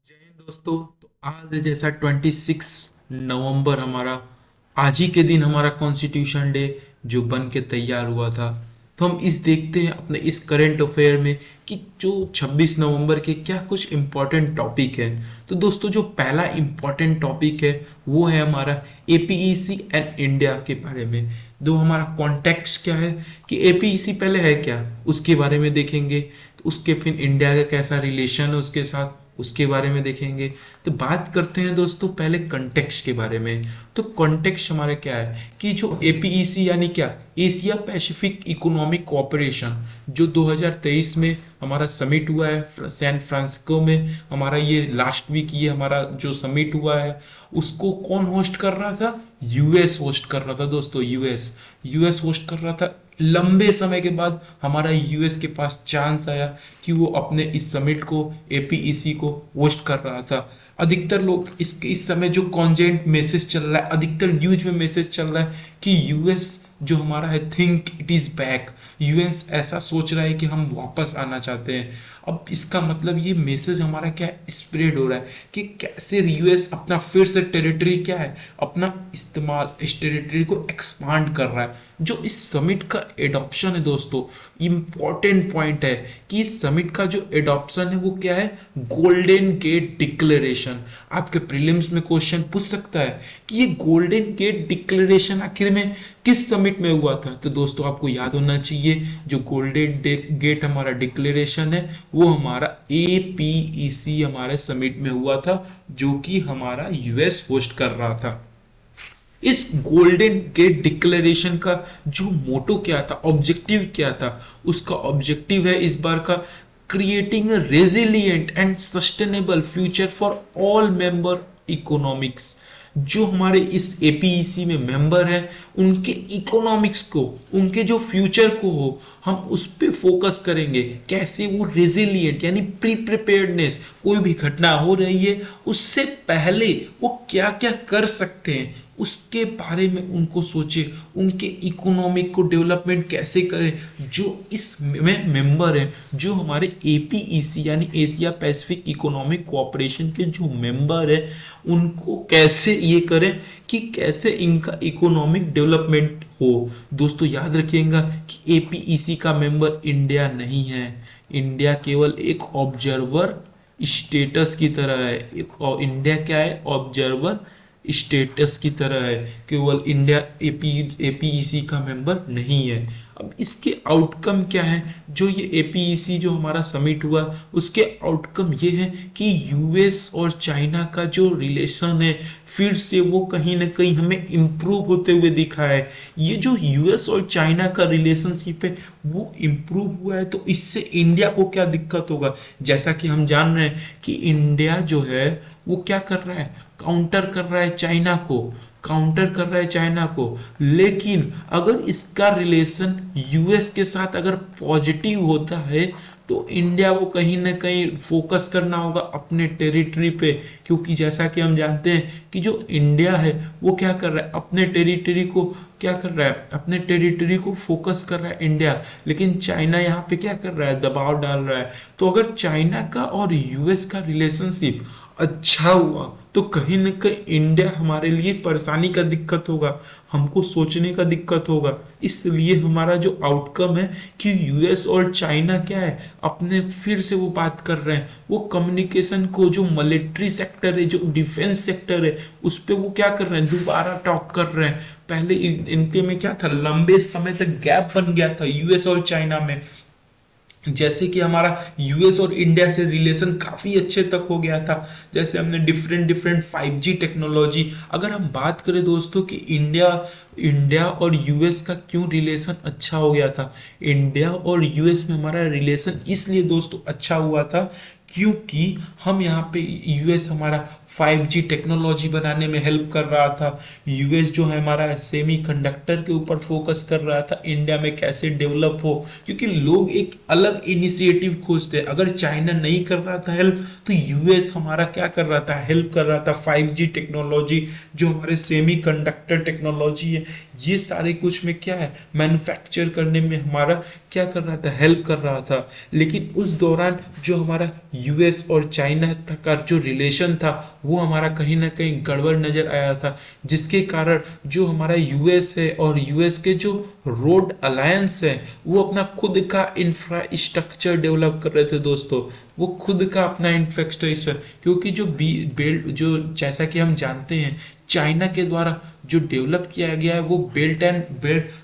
जय हिंद दोस्तों। तो आज है जैसा 26 नवंबर हमारा आज ही के दिन हमारा कॉन्स्टिट्यूशन डे जो बन के तैयार हुआ था। तो हम इस देखते हैं अपने इस करंट अफेयर में कि जो 26 नवंबर के क्या कुछ इम्पोर्टेंट टॉपिक है। तो दोस्तों जो पहला इम्पोर्टेंट टॉपिक है वो है हमारा एपीईसी एंड इंडिया के बारे में। दो हमारा कॉन्टेक्स्ट क्या है कि एपीईसी पहले है क्या उसके बारे में देखेंगे। तो उसके फिर इंडिया का कैसा रिलेशन है उसके साथ उसके बारे में देखेंगे। तो बात करते हैं दोस्तों पहले कॉन्टेक्स्ट के बारे में। तो कॉन्टेक्स्ट हमारा क्या है कि जो एपीईसी यानी क्या एशिया पैसिफिक इकोनॉमिक कोऑपरेशन जो 2023 में हमारा समिट हुआ है सैन फ्रांसिस्को में। हमारा ये लास्ट वीक ये हमारा जो समिट हुआ है उसको कौन होस्ट कर रहा था? यूएस होस्ट कर रहा था दोस्तों। यूएस होस्ट कर रहा था। लंबे समय के बाद हमारा यूएस के पास चांस आया कि वो अपने इस समिट को एपीईसी को होस्ट कर रहा था। अधिकतर लोग इस समय जो कॉन्जेंट मैसेज चल रहा है, अधिकतर न्यूज में मैसेज चल रहा है कि यूएस जो हमारा है think it is back. US ऐसा सोच रहा है कि हम वापस आना चाहते हैं। अब इसका मतलब ये मैसेज हमारा क्या स्प्रेड हो रहा है कि कैसे यूएस अपना फिर से टेरिटरी क्या है अपना इस्तेमाल इस टेरिटरी को एक्सपांड कर रहा है। जो इस समिट का एडॉप्शन है दोस्तों, इंपॉर्टेंट पॉइंट है कि इस समिट का जो एडॉप्शन है वो क्या है? Golden gate declaration. आपके प्रीलिम्स में क्वेश्चन पूछ सकता है कि ये गोल्डन गेट डिक्लेरेशन आखिर में किस समिट में हुआ था। तो दोस्तों आपको याद होना चाहिए जो गोल्डन गेट हमारा डिक्लेरेशन है वो हमारा एपीईसी हमारे समिट में हुआ था जो कि हमारा यूएस होस्ट कर रहा था। इस गोल्डन गेट डिक्लेरेशन का जो मोटो क्या था, ऑब्जेक्टिव क्या था? उसका ऑब्जेक्टिव है इस बार का creating a resilient and sustainable future for all member economics. जो हमारे इस एपीईसी में मेंबर हैं उनके इकोनॉमिक्स को, उनके जो फ्यूचर को हो, हम उस पर फोकस करेंगे। कैसे वो रेजिलिएंट यानी प्री प्रिपेयर्डनेस, कोई भी घटना हो रही है उससे पहले वो क्या क्या कर सकते हैं उसके बारे में उनको सोचे। उनके इकोनॉमिक को डेवलपमेंट कैसे करें। जो इस में मेंबर हैं, जो हमारे एपीईसी यानी एशिया पैसिफिक इकोनॉमिक कोऑपरेशन के जो मेंबर हैं उनको कैसे ये करें कि कैसे इनका इकोनॉमिक डेवलपमेंट हो। दोस्तों याद रखिएगा कि एपीईसी का मेंबर इंडिया नहीं है। इंडिया केवल एक ऑब्जर्वर स्टेटस की तरह है। एक इंडिया क्या है? ऑब्जर्वर स्टेटस की तरह है। केवल इंडिया एपीईसी का मेंबर नहीं है। अब इसके आउटकम क्या है? जो ये एपीईसी जो हमारा समिट हुआ उसके आउटकम ये है कि यूएस और चाइना का जो रिलेशन है फिर से वो कहीं ना कहीं हमें इम्प्रूव होते हुए दिखा है। ये जो यूएस और चाइना का रिलेशनशिप है वो इम्प्रूव हुआ है। तो इससे इंडिया को क्या दिक्कत होगा? जैसा कि हम जान रहे हैं कि इंडिया जो है वो क्या कर रहा है? काउंटर कर रहा है चाइना को, काउंटर कर रहा है चाइना को। लेकिन अगर इसका रिलेशन यूएस के साथ अगर पॉजिटिव होता है तो इंडिया को कहीं ना कहीं फोकस करना होगा अपने टेरिटरी पे। क्योंकि जैसा कि हम जानते हैं कि जो इंडिया है वो क्या कर रहा है? अपने टेरिटरी को क्या कर रहा है? अपने टेरिटरी को फोकस कर रहा है इंडिया। लेकिन चाइना यहाँ पे क्या कर रहा है? दबाव डाल रहा है। तो अगर चाइना का और यूएस का रिलेशनशिप अच्छा हुआ तो कहीं ना कहीं इंडिया हमारे लिए परेशानी का दिक्कत होगा, हमको सोचने का दिक्कत होगा। इसलिए हमारा जो आउटकम है कि यूएस और चाइना क्या है अपने फिर से वो बात कर रहे हैं। वो कम्युनिकेशन को जो मिलिट्री सेक्टर है, जो डिफेंस सेक्टर है, उस पर वो क्या कर रहे हैं? दोबारा टॉक कर रहे हैं। पहले इनके में क्या था? लंबे समय तक गैप बन गया था यूएस और चाइना में। जैसे कि हमारा यूएस और इंडिया से रिलेशन काफी अच्छे तक हो गया था। जैसे हमने डिफरेंट डिफरेंट 5G टेक्नोलॉजी, अगर हम बात करें दोस्तों कि इंडिया इंडिया और यूएस का क्यों रिलेशन अच्छा हो गया था। इंडिया और यूएस में हमारा रिलेशन इसलिए दोस्तों अच्छा हुआ था क्योंकि हम यहाँ पे यूएस हमारा 5G टेक्नोलॉजी बनाने में हेल्प कर रहा था। यूएस जो है हमारा सेमी कंडक्टर के ऊपर फोकस कर रहा था इंडिया में कैसे डेवलप हो। क्योंकि लोग एक अलग इनिशिएटिव खोजते हैं। अगर चाइना नहीं कर रहा था हेल्प तो यूएस हमारा क्या कर रहा था? हेल्प कर रहा था। 5G टेक्नोलॉजी जो हमारे सेमी कंडक्टर टेक्नोलॉजी है ये सारे कुछ में क्या है? मैन्युफैक्चर करने में हमारा क्या कर रहा था? हेल्प कर रहा था। लेकिन उस दौरान जो हमारा यूएस और चाइना का जो रिलेशन था वो हमारा कहीं ना कहीं गड़बड़ नजर आया था, जिसके कारण जो हमारा यूएस है और यूएस के जो रोड अलायंस है वो अपना खुद का इंफ्रास्ट्रक्चर डेवलप कर रहे थे दोस्तों। वो खुद का अपना इंफ्रास्ट्रक्चर, क्योंकि जो बेल्ट जो जैसा कि हम जानते हैं चाइना के द्वारा जो डेवलप किया गया है वो बेल्ट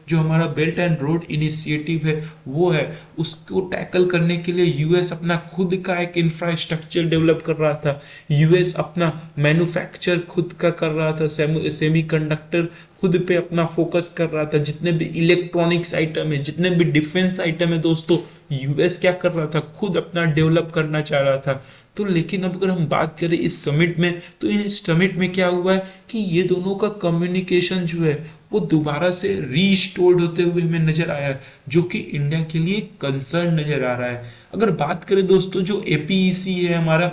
जो हमारा बेल्ट एंड रोड इनिशिएटिव है वो है, उसको टैकल करने के लिए यूएस अपना खुद का एक इंफ्रास्ट्रक्चर डेवलप कर रहा था। यूएस अपना मैन्युफैक्चर खुद का कर रहा था, सेमीकंडक्टर खुद पे अपना फोकस कर रहा था। जितने भी इलेक्ट्रॉनिक्स आइटम है, जितने भी डिफेंस आइटम है दोस्तों, यूएस क्या कर रहा था, खुद अपना डेवलप करना चाह रहा था। तो लेकिन अब अगर हम बात करें इस समिट में, तो इस समिट में क्या हुआ है कि ये दोनों का कम्युनिकेशन जो है वो दोबारा से रीस्टोर्ड होते हुए हमें नजर आया है, जो कि इंडिया के लिए कंसर्न नजर आ रहा है। अगर बात करें दोस्तों, जो एपीईसी है हमारा,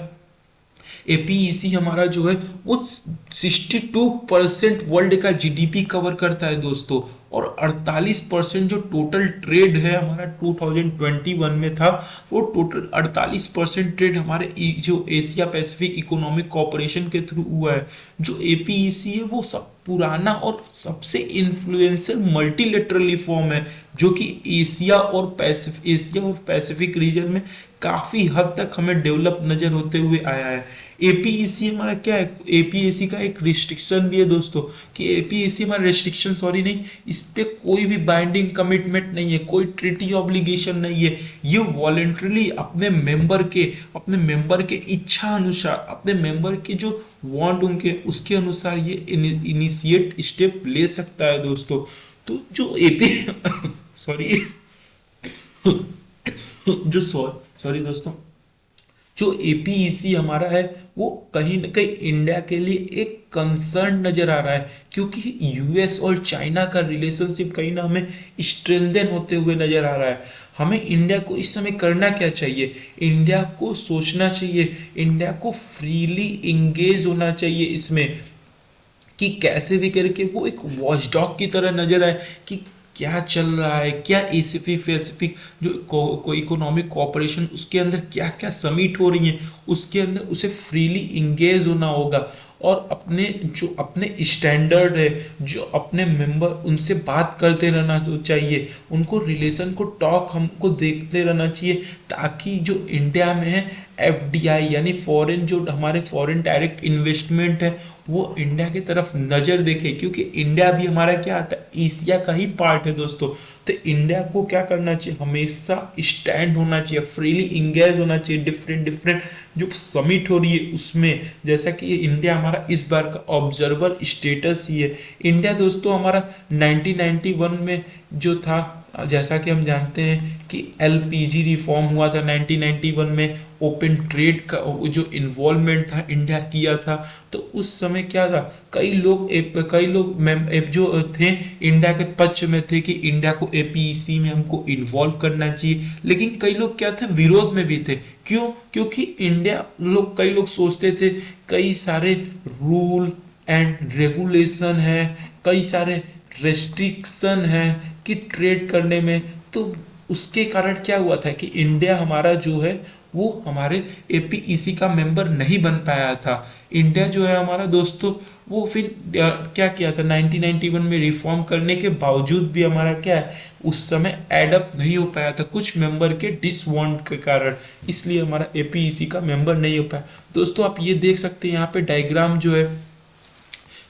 एपीईसी हमारा जो है वो 62% वर्ल्ड का जीडीपी कवर करता है दोस्तों, और 48% जो टोटल ट्रेड है हमारा 2021 में था, वो टोटल 48% ट्रेड हमारे जो एशिया पैसिफिक इकोनॉमिक कॉरपोरेशन के थ्रू हुआ है। जो एपीईसी है वो सब पुराना और सबसे इन्फ्लुएंशियल मल्टीलेटरल फॉर्म है, जो कि एशिया और पैसिफिक रीजन में काफी हद तक हमें डेवलप नजर होते हुए आया है। एपीईसी हमारा क्या है, एपीईसी का एक रिस्ट्रिक्शन भी है दोस्तों, कि एपीईसी हमारा रिस्ट्रिक्शन सॉरी नहीं, इस पे कोई भी बाइंडिंग कमिटमेंट नहीं है, कोई ट्रीटी ऑब्लिगेशन नहीं है। ये वॉलेंटरली अपने मेंबर के इच्छा अनुसार, अपने मेंबर के जो वांट उनके उसके अनुसार ये इनिशिएट स्टेप ले सकता है दोस्तों। तो जो एपी सॉरी जो सॉरी दोस्तों, जो एपीईसी हमारा है वो कहीं ना कहीं इंडिया के लिए एक कंसर्न नजर आ रहा है, क्योंकि यूएस और चाइना का रिलेशनशिप कहीं ना हमें स्ट्रेंथन होते हुए नजर आ रहा है। हमें इंडिया को इस समय करना क्या चाहिए, इंडिया को सोचना चाहिए, इंडिया को फ्रीली इंगेज होना चाहिए इसमें, कि कैसे भी करके वो एक वॉचडॉग की तरह नजर आए कि क्या चल रहा है, क्या एसीपी पैसिफिक जो इकोनॉमिक कोऑपरेशन उसके अंदर क्या क्या समिट हो रही है, उसके अंदर उसे फ्रीली इंगेज होना होगा, और अपने स्टैंडर्ड है, जो अपने मेंबर उनसे बात करते रहना तो चाहिए, उनको रिलेशन को टॉक हमको देखते रहना चाहिए, ताकि जो इंडिया में है एफडीआई यानी फॉरेन जो हमारे फॉरेन डायरेक्ट इन्वेस्टमेंट है वो इंडिया की तरफ नजर देखे, क्योंकि इंडिया भी हमारा क्या आता है, एशिया का ही पार्ट है दोस्तों। तो इंडिया को क्या करना चाहिए, हमेशा स्टैंड होना चाहिए, फ्रीली इंगेज होना चाहिए डिफरेंट डिफरेंट जो समिट हो रही है उसमें। जैसा कि इंडिया हमारा इस बार का ऑब्जर्वर स्टेटस ही है। इंडिया दोस्तों हमारा 1991 में जो था, जैसा कि हम जानते हैं कि एलपीजी रिफॉर्म हुआ था 1991 में, ओपन ट्रेड का जो इन्वॉल्वमेंट था इंडिया किया था। तो उस समय क्या था, कई लोग जो थे इंडिया के पक्ष में थे कि इंडिया को एपीईसी में हमको इन्वॉल्व करना चाहिए, लेकिन कई लोग क्या थे, विरोध में भी थे। क्यों? क्योंकि कई लोग सोचते थे कई सारे रूल एंड रेगुलेशन है, कई सारे रेस्ट्रिक्शन है कि ट्रेड करने में। तो उसके कारण क्या हुआ था कि इंडिया हमारा जो है वो हमारे एपीईसी का मेंबर नहीं बन पाया था। इंडिया जो है हमारा दोस्तों वो फिर क्या किया था, 1991 में रिफॉर्म करने के बावजूद भी हमारा क्या है, उस समय एडअप नहीं हो पाया था कुछ मेंबर के डिसवांट के कारण, इसलिए हमारा एपीईसी का मेंबर नहीं हो पाया। दोस्तों आप ये देख सकते हैं यहाँ पे डायग्राम जो है,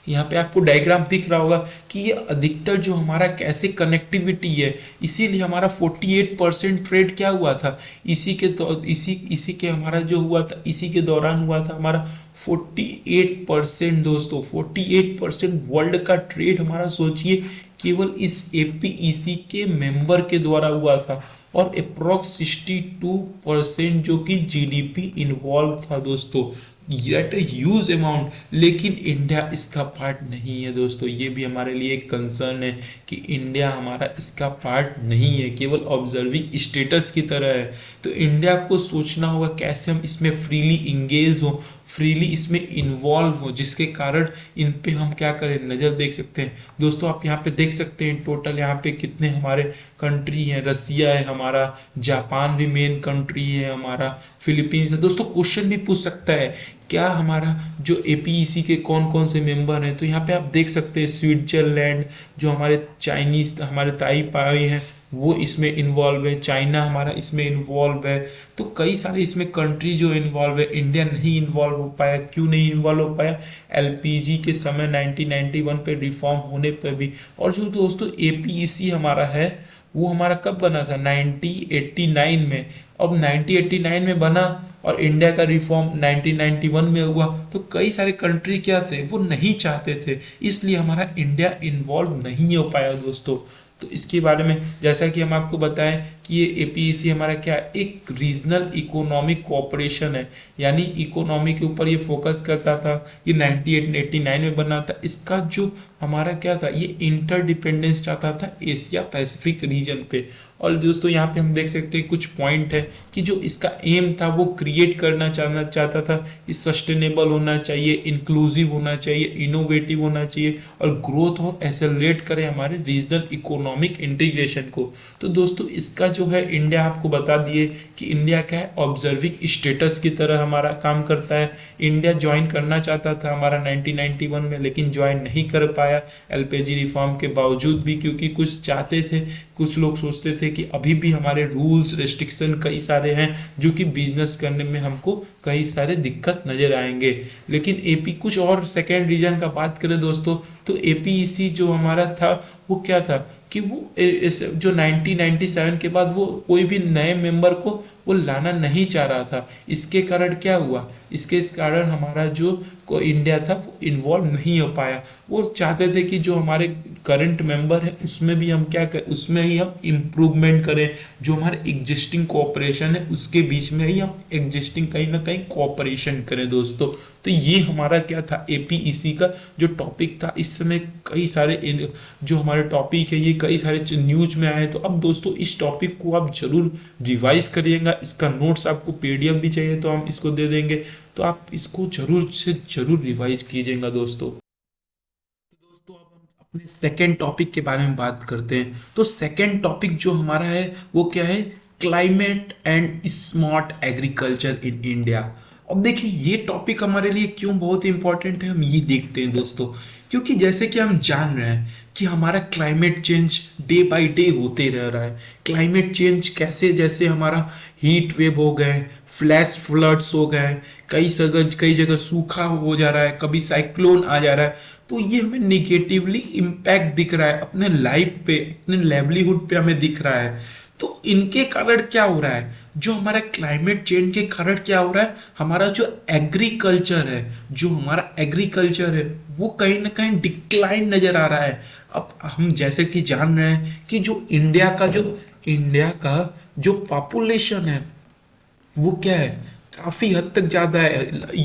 यहाँ पे आपको डायग्राम दिख रहा होगा कि ये अधिकतर जो हमारा कैसे कनेक्टिविटी है, इसीलिए हमारा 48% ट्रेड क्या हुआ था, इसी के हमारा जो हुआ था, इसी के दौरान हुआ था हमारा 48% दोस्तों, 48% वर्ल्ड का ट्रेड हमारा सोचिए केवल इस एपीईसी के मेंबर के द्वारा हुआ था, और अप्रोक्स 62% जो कि जीडीपी इन्वॉल्व था दोस्तों, येट ए ह्यूज अमाउंट। लेकिन इंडिया इसका पार्ट नहीं है दोस्तों, ये भी हमारे लिए एक कंसर्न है कि इंडिया हमारा इसका पार्ट नहीं है, केवल ऑब्जर्विंग स्टेटस की तरह है। तो इंडिया को सोचना होगा कैसे हम इसमें फ्रीली इंगेज हो, फ्रीली इसमें इन्वॉल्व हो, जिसके कारण इन पे हम क्या करें, नज़र देख सकते हैं। दोस्तों आप यहाँ पे देख सकते हैं टोटल यहाँ पे कितने हमारे कंट्री हैं, रसिया है हमारा, जापान भी मेन कंट्री है हमारा, फिलीपींस है। दोस्तों क्वेश्चन भी पूछ सकता है क्या हमारा जो एपीईसी के कौन कौन से मेंबर हैं, तो यहाँ पे आप देख सकते हैं स्विट्जरलैंड, जो हमारे चाइनीज हमारे ताई पाई हैं वो इसमें इन्वॉल्व है, चाइना हमारा इसमें इन्वॉल्व है। तो कई सारे इसमें कंट्री जो इन्वॉल्व है। इंडिया नहीं इन्वॉल्व हो पाया, क्यों नहीं इन्वॉल्व हो पाया? एलपीजी के समय 1991 पे रिफॉर्म होने पर भी। और जो दोस्तों एपीईसी हमारा है वो हमारा कब बना था? 1989 में। अब 1989 में बना और इंडिया का रिफॉर्म 1991 में हुआ। तो कई सारे कंट्री क्या थे, वो नहीं चाहते थे, इसलिए हमारा इंडिया इन्वॉल्व नहीं हो पाया दोस्तों। तो इसके बारे में जैसा कि हम आपको बताएं कि ये एपीईसी हमारा क्या है, एक रीजनल इकोनॉमिक कोऑपरेशन है, यानी इकोनॉमी के ऊपर ये फोकस करता था। ये 1989 में बना था। इसका जो हमारा क्या था, ये इंटरडिपेंडेंस चाहता था एशिया पैसिफिक रीजन पे। और दोस्तों यहाँ पे हम देख सकते हैं कुछ पॉइंट है कि जो इसका एम था वो क्रिएट करना चाहता था। ये सस्टेनेबल होना चाहिए, इंक्लूसिव होना चाहिए, इनोवेटिव होना चाहिए और ग्रोथ और एक्सेलरेट करे हमारे रीजनल इकोनॉमिक इंटीग्रेशन को। तो दोस्तों इसका जो है इंडिया आपको बता दिए कि इंडिया क्या है, ऑब्जर्विंग स्टेटस की तरह हमारा काम करता है। इंडिया ज्वाइन करना चाहता था हमारा 1991 में, लेकिन ज्वाइन नहीं कर पाया एलपीजी रिफॉर्म के बावजूद भी, क्योंकि कुछ चाहते थे, कुछ लोग सोचते थे कि अभी भी हमारे रूल्स रेस्ट्रिक्शन कई सारे हैं जो कि बिजनेस करने में हमको कई सारे दिक्कत नजर आएंगे। लेकिन एपी कुछ और सेकेंड रीजन का बात करें दोस्तों, तो एपीईसी जो हमारा था वो क्या था कि वो जो 1997 के बाद वो कोई भी नए मेंबर को वो लाना नहीं चाह रहा था। इसके कारण क्या हुआ, इसके इस कारण हमारा जो को इंडिया था वो इन्वॉल्व नहीं हो पाया। वो चाहते थे कि जो हमारे करंट मेंबर है उसमें भी हम क्या करें, उसमें ही हम इम्प्रूवमेंट करें, जो हमारे एग्जिस्टिंग कोऑपरेशन है उसके बीच में ही हम एग्जिस्टिंग कहीं ना कहीं कोऑपरेशन करें दोस्तों। तो ये हमारा क्या था, एपीईसी का जो टॉपिक था। इस समय कई सारे जो हमारे टॉपिक है ये कई सारे न्यूज में आए। तो अब दोस्तों इस टॉपिक को आप जरूर रिवाइज करिएगा। इसका नोट्स आपको पीडीएफ भी चाहिए तो हम इसको दे देंगे, तो आप इसको जरूर से जरूर रिवाइज कीजिएगा दोस्तों। दोस्तों अब हम अपने सेकेंड टॉपिक के बारे में बात करते हैं। तो सेकेंड टॉपिक जो हमारा है वो क्या है, climate and smart agriculture in India. अब देखिए ये टॉपिक हमारे लिए क्यों बहुत इंपॉर्टेंट है, हम ये देखते हैं दोस्तों। क्योंकि जैसे कि हम जान रहे हैं कि हमारा climate change day by day होते रह रहा है। क्लाइमेट चेंज कैसे, जैसे हमारा हीट वेव हो गए, फ्लैश फ्लड्स हो गए, कई जगह सूखा हो जा रहा है, कभी साइक्लोन आ जा रहा है। तो ये हमें निगेटिवली इम्पैक्ट दिख रहा है अपने लाइफ पे, अपने लाइवलीहुड पे हमें दिख रहा है। तो इनके कारण क्या हो रहा है, जो हमारा क्लाइमेट चेंज के कारण क्या हो रहा है, हमारा जो एग्रीकल्चर है, जो हमारा एग्रीकल्चर है वो कहीं ना कहीं डिक्लाइन नजर आ रहा है। अब हम जैसे कि जान रहे हैं कि जो इंडिया का जो पॉपुलेशन है वो क्या है, काफी हद तक ज्यादा है,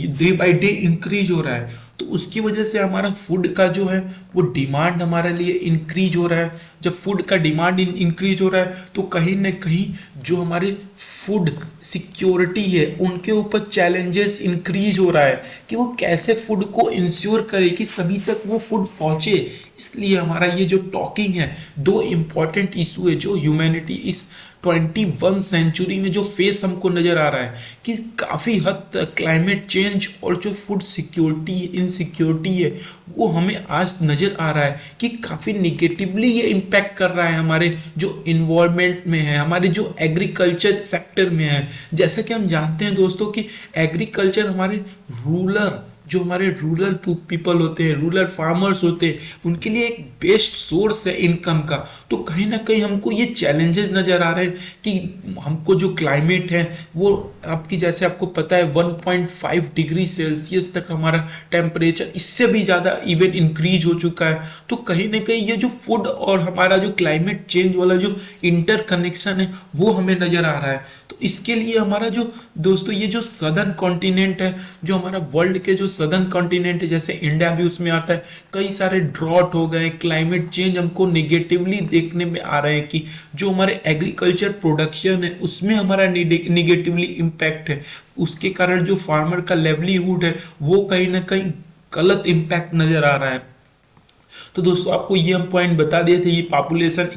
डे बाय डे इंक्रीज हो रहा है। तो उसकी वजह से हमारा फूड का जो है वो डिमांड हमारे लिए इंक्रीज हो रहा है। जब फूड का डिमांड इंक्रीज हो रहा है तो कहीं ना कहीं जो हमारे फूड सिक्योरिटी है उनके ऊपर चैलेंजेस इंक्रीज हो रहा है कि वो कैसे फूड को इंश्योर करे कि सभी तक वो फूड पहुंचे। इसलिए हमारा ये जो टॉकिंग है, दो इंपॉर्टेंट इशू है जो ह्यूमैनिटी इस 21 सेंचुरी में जो फेस हमको नजर आ रहा है कि काफी हद तक क्लाइमेट चेंज और जो फूड सिक्योरिटी इनसिक्योरिटी है वो हमें आज नजर आ रहा है कि काफी निगेटिवली ये इम्पैक्ट कर रहा है हमारे जो इन्वायरमेंट में है, हमारे जो एग्रीकल्चर सेक्टर में है। जैसा कि हम जानते हैं दोस्तों कि एग्रीकल्चर हमारे रूरल पीपल होते हैं, रूरल फार्मर्स होते हैं, उनके लिए एक बेस्ट सोर्स है इनकम का। तो कहीं ना कहीं हमको ये चैलेंजेस नजर आ रहे हैं कि हमको जो क्लाइमेट है वो आपकी, जैसे आपको पता है 1.5 डिग्री सेल्सियस तक हमारा टेम्परेचर, इससे भी ज़्यादा इवन इंक्रीज हो चुका है। तो कहीं ना कहीं ये जो फूड और हमारा जो क्लाइमेट चेंज वाला जो इंटर कनेक्शन है वो हमें नजर आ रहा है। तो इसके लिए हमारा जो दोस्तों ये जो सदर्न कॉन्टिनेंट है, जो हमारा वर्ल्ड के जो सदर्न कॉन्टिनेंट है, जैसे इंडिया भी उसमें आता है, कई सारे ड्रॉट हो गए, क्लाइमेट चेंज हमको निगेटिवली देखने में आ रहे हैं कि जो हमारे एग्रीकल्चर प्रोडक्शन है उसमें हमारा निगेटिवली इम्पैक्ट है। उसके कारण जो फार्मर का लाइवलीहुड है वो कहीं ना कहीं गलत इम्पैक्ट नजर आ रहा है। तो दोस्तों आपको ये हम पॉइंट बता दिए थे, ये पॉपुलेशन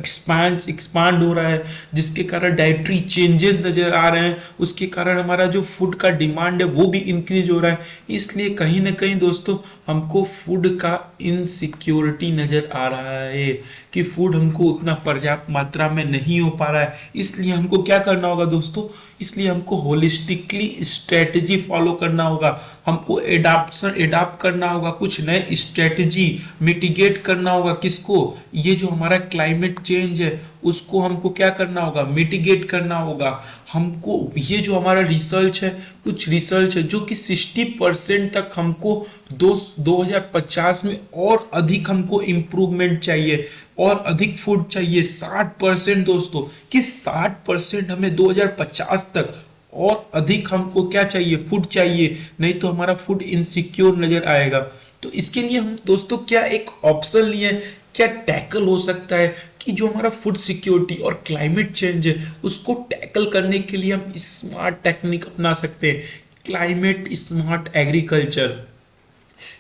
एक्सपांड हो रहा है जिसके कारण डाइटरी चेंजेस नजर आ रहे हैं, उसके कारण हमारा जो फूड का डिमांड है वो भी इंक्रीज हो रहा है। इसलिए कहीं ना कहीं दोस्तों हमको फूड का इनसिक्योरिटी नजर आ रहा है कि फूड हमको उतना पर्याप्त मात्रा में नहीं हो पा रहा है। इसलिए हमको क्या करना होगा दोस्तों, इसलिए हमको होलिस्टिकली स्ट्रेटजी फॉलो करना होगा, हमको एडाप्ट करना होगा, कुछ नए स्ट्रेटजी मिटिगेट करना होगा। किसको? ये जो हमारा क्लाइमेट चेंज है उसको हमको क्या करना होगा, मिटिगेट करना होगा। हमको ये जो हमारा रिसर्च है, कुछ रिसर्च है जो कि 60% तक हमको 2050 में और अधिक हमको इम्प्रूवमेंट चाहिए और अधिक फूड चाहिए। 60% दोस्तों, कि 60% हमें 2050 तक और अधिक हमको क्या चाहिए, फूड चाहिए, नहीं तो हमारा फूड इनसिक्योर नजर आएगा। तो इसके लिए हम दोस्तों क्या एक ऑप्शन लिए, क्या टैकल हो सकता है कि जो हमारा फूड सिक्योरिटी और क्लाइमेट चेंज है उसको टैकल करने के लिए हम स्मार्ट टेक्निक अपना सकते हैं, क्लाइमेट स्मार्ट एग्रीकल्चर।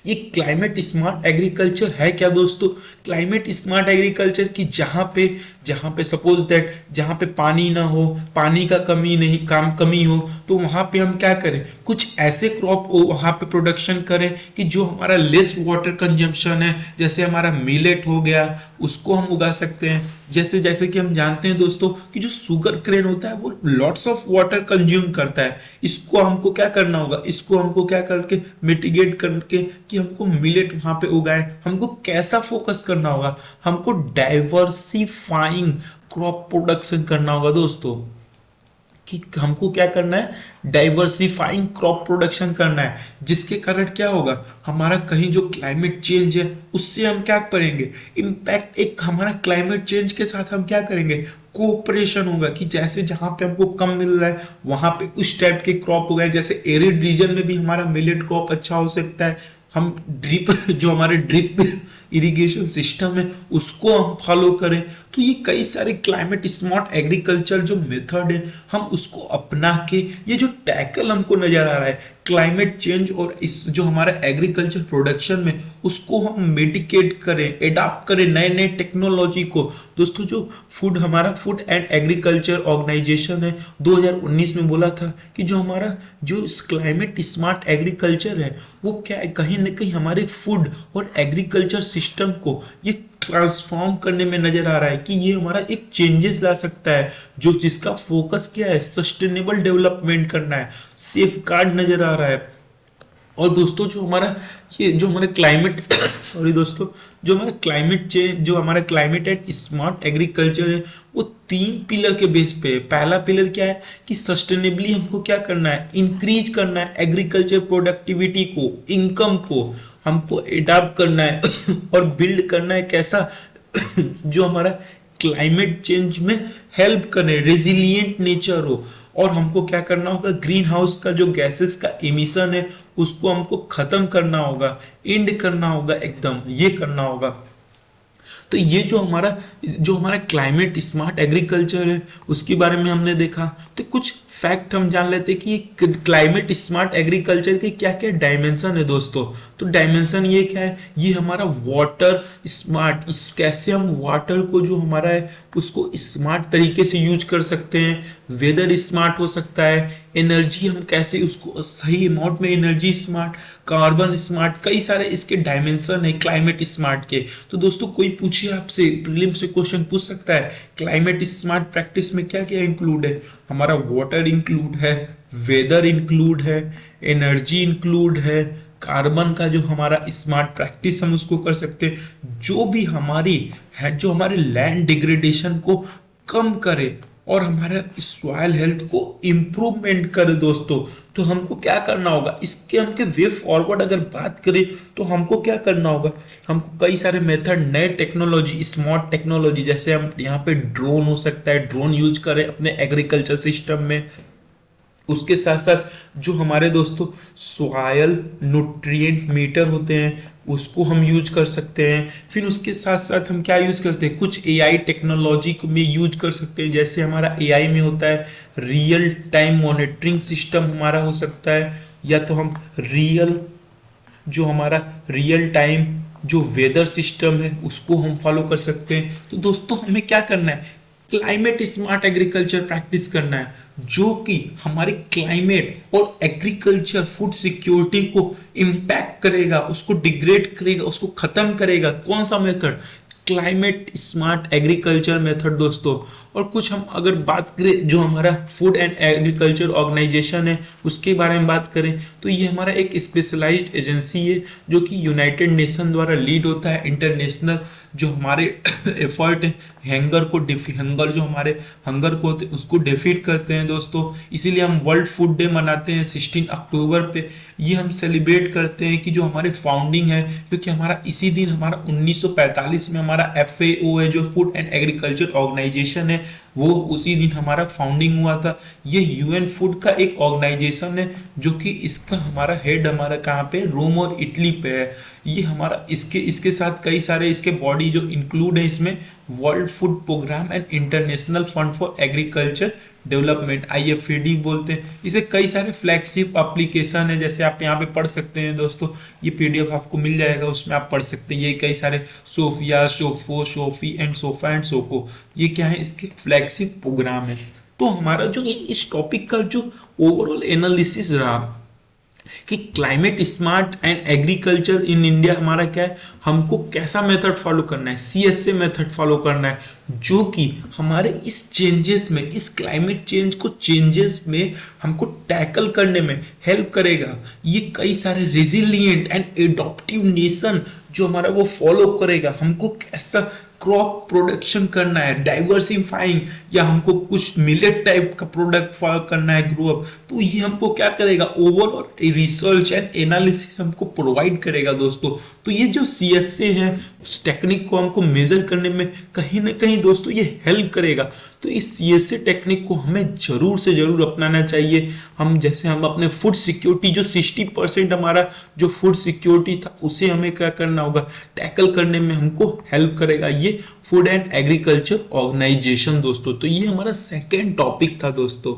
ये क्लाइमेट स्मार्ट एग्रीकल्चर है क्या दोस्तों? क्लाइमेट स्मार्ट एग्रीकल्चर की जहाँ पे सपोज दैट जहाँ पे पानी ना हो, पानी का कमी हो, तो वहां पे हम क्या करें, कुछ ऐसे क्रॉप वहां पे प्रोडक्शन करें कि जो हमारा लेस वाटर कंजम्पशन है, जैसे हमारा मिलेट हो गया उसको हम उगा सकते हैं। जैसे जैसे कि हम जानते हैं दोस्तों कि जो शुगर क्रेन होता है वो लॉट्स ऑफ वाटर कंज्यूम करता है। इसको हमको क्या करना होगा, इसको हमको क्या करके मिटिगेट करके कि हमको मिलेट वहां पे उगाए। हमको कैसा फोकस करना होगा, हमको डाइवर्सिफाइंग क्रॉप प्रोडक्शन करना होगा दोस्तों, कि हमको क्या करना है, डाइवर्सिफाइंग क्रॉप प्रोडक्शन करना है। जिसके कारण क्या होगा, हमारा कहीं जो क्लाइमेट चेंज है उससे हम क्या करेंगे, इम्पैक्ट एक हमारा क्लाइमेट चेंज के साथ हम क्या करेंगे, कोऑपरेशन होगा कि जैसे जहां पे हमको कम मिल रहा है वहां पे उस टाइप के क्रॉप हो गए। जैसे एरिड रीजन में भी हमारा मिलेट क्रॉप अच्छा हो सकता है, हम ड्रिप जो हमारे ड्रिप इरिगेशन सिस्टम है उसको हम फॉलो करें। तो ये कई सारे क्लाइमेट स्मार्ट एग्रीकल्चर जो मेथड है हम उसको अपना के ये जो टैकल हमको नजर आ रहा है क्लाइमेट चेंज और इस जो हमारा एग्रीकल्चर प्रोडक्शन में, उसको हम मिटिगेट करें, एडाप्ट करें नए नए टेक्नोलॉजी को। दोस्तों जो हमारा फूड एंड एग्रीकल्चर ऑर्गेनाइजेशन है 2019 में बोला था कि जो हमारा जो क्लाइमेट स्मार्ट एग्रीकल्चर है वो क्या है, कहीं ना कहीं हमारे फूड और एग्रीकल्चर सिस्टम को ये ट्रांसफॉर्म करने में नजर आ रहा है कि ये हमारा एक चेंजेस ला सकता है, जो जिसका फोकस क्या है, सस्टेनेबल डेवलपमेंट करना है, सेफ गार्ड नजर आ रहा है। और दोस्तों जो हमारा क्लाइमेट सॉरी दोस्तों, जो हमारा क्लाइमेट चेंज, जो हमारा क्लाइमेट एंड स्मार्ट एग्रीकल्चर है वो 3 पिलर के बेस पे है। पहला पिलर क्या है कि सस्टेनेबली हमको क्या करना है, इंक्रीज करना है एग्रीकल्चर प्रोडक्टिविटी को, इनकम को हमको एडाप्ट करना है और बिल्ड करना है कैसा जो हमारा क्लाइमेट चेंज में हेल्प करे, रेजिलिएंट नेचर हो। और हमको क्या करना होगा, ग्रीन हाउस का जो गैसेस का इमिशन है उसको हमको खत्म करना होगा, एंड करना होगा, एकदम ये करना होगा। तो ये जो हमारा क्लाइमेट स्मार्ट एग्रीकल्चर है उसके बारे में हमने देखा। तो कुछ फैक्ट हम जान लेते हैं कि क्लाइमेट स्मार्ट एग्रीकल्चर के क्या क्या डायमेंशन है दोस्तों। तो डायमेंशन ये क्या है, ये हमारा वाटर स्मार्ट, कैसे हम वाटर को जो हमारा है उसको स्मार्ट तरीके से यूज कर सकते हैं। वेदर स्मार्ट हो सकता है, एनर्जी हम कैसे उसको सही अमाउंट में एनर्जी स्मार्ट, कार्बन स्मार्ट, कई सारे इसके डायमेंशन है क्लाइमेट स्मार्ट के। तो दोस्तों कोई पूछिए आपसे प्रीलिम्स से क्वेश्चन पूछ सकता है क्लाइमेट स्मार्ट प्रैक्टिस में क्या क्या इंक्लूड है, हमारा वाटर इंक्लूड है, वेदर इंक्लूड है, एनर्जी इंक्लूड है, कार्बन का जो हमारा स्मार्ट प्रैक्टिस हम उसको कर सकते हैं, जो भी हमारी है जो हमारे लैंड डिग्रेडेशन को कम करे और हमारा सॉइल हेल्थ को इम्प्रूवमेंट करे दोस्तों। तो हमको क्या करना होगा, इसके हमके वे फॉरवर्ड अगर बात करें तो हमको क्या करना होगा, हमको कई सारे मेथड, नए टेक्नोलॉजी, स्मार्ट टेक्नोलॉजी, जैसे हम यहाँ पे ड्रोन हो सकता है, ड्रोन यूज करें अपने एग्रीकल्चर सिस्टम में। उसके साथ साथ जो हमारे दोस्तों सॉइल न्यूट्रिएंट मीटर होते हैं उसको हम यूज कर सकते हैं। फिर उसके साथ साथ हम क्या यूज करते हैं, कुछ एआई टेक्नोलॉजी को भी यूज कर सकते हैं। जैसे हमारा एआई में होता है रियल टाइम मॉनिटरिंग सिस्टम हमारा हो सकता है, या तो हम रियल टाइम जो वेदर सिस्टम है उसको हम फॉलो कर सकते हैं। तो दोस्तों हमें क्या करना है, क्लाइमेट स्मार्ट एग्रीकल्चर प्रैक्टिस करना है, जो कि हमारे क्लाइमेट और एग्रीकल्चर फूड सिक्योरिटी को इम्पैक्ट करेगा, उसको डिग्रेड करेगा, उसको खत्म करेगा। कौन सा method, climate smart agriculture method दोस्तों। और कुछ हम अगर बात करें जो हमारा फूड एंड एग्रीकल्चर ऑर्गेनाइजेशन है उसके बारे में बात करें, तो ये हमारा एक स्पेशलाइज्ड एजेंसी है जो कि यूनाइटेड नेशन द्वारा लीड होता है। इंटरनेशनल जो हमारे एफर्ट है हंगर जो हमारे हंगर को होते उसको डिफीट करते हैं दोस्तों। इसीलिए हम वर्ल्ड फूड डे मनाते हैं 16 अक्टूबर पे। ये हम सेलिब्रेट करते हैं कि जो हमारे फाउंडिंग है, क्योंकि हमारा इसी दिन हमारा 1945 में हमारा FAO है जो फूड एंड एग्रीकल्चर ऑर्गेनाइजेशन है, वो उसी दिन हमारा फाउंडिंग हुआ था। ये UN फूड का एक ऑर्गेनाइजेशन है जो कि इसका हमारा हेड हमारा कहाँ पे, रोम और इटली पे है। ये हमारा इसके साथ कई सारे इसके बॉडी जो इंक्लूड है इसमें, world food programme and international fund for agriculture development, IFAD बोलते हैं इसे। कई सारे फ्लैगशिप एप्लीकेशन है, जैसे आप यहाँ पे पढ़ सकते हैं दोस्तों, ये PDF आपको मिल जाएगा, उसमें आप पढ़ सकते हैं। ये कई सारे सोफिया, सोफो, सोफी एंड सोफा एंड सोफो, ये क्या है, इसके फ्लैगशिप प्रोग्राम है। तो हमारा जो इस टॉपिक का जो ओवरऑल एनालिसिस रहा कि climate smart and agriculture in India हमारा क्या है, हमको कैसा मेथड फॉलो करना है, CSA मेथड फॉलो करना है, जो कि हमारे इस चेंजेस में, इस क्लाइमेट चेंज को चेंजेस में हमको टैकल करने में हेल्प करेगा। ये कई सारे रेजिलिएंट एंड एडॉप्टिव नेशन जो हमारा वो फॉलो करेगा, हमको कैसा क्रॉप प्रोडक्शन करना है, डाइवर्सिफाइंग, या हमको कुछ मिलेट टाइप का प्रोडक्ट फॉलो करना है, ग्रो अप, तो ये हमको क्या करेगा, ओवरऑल रिसर्च एंड एनालिसिस हमको प्रोवाइड करेगा दोस्तों। तो ये जो CSA है उस टेक्निक को हमको मेजर करने में कहीं ना कहीं दोस्तों ये हेल्प करेगा। तो इस CSA टेक्निक को हमें जरूर से जरूर अपनाना चाहिए। हम अपने फूड सिक्योरिटी जो 60% हमारा जो फूड सिक्योरिटी था उसे हमें क्या करना होगा, टैकल करने में हमको हेल्प करेगा ये फूड एंड एग्रीकल्चर ऑर्गेनाइजेशन दोस्तों। तो ये हमारा सेकेंड टॉपिक था दोस्तों।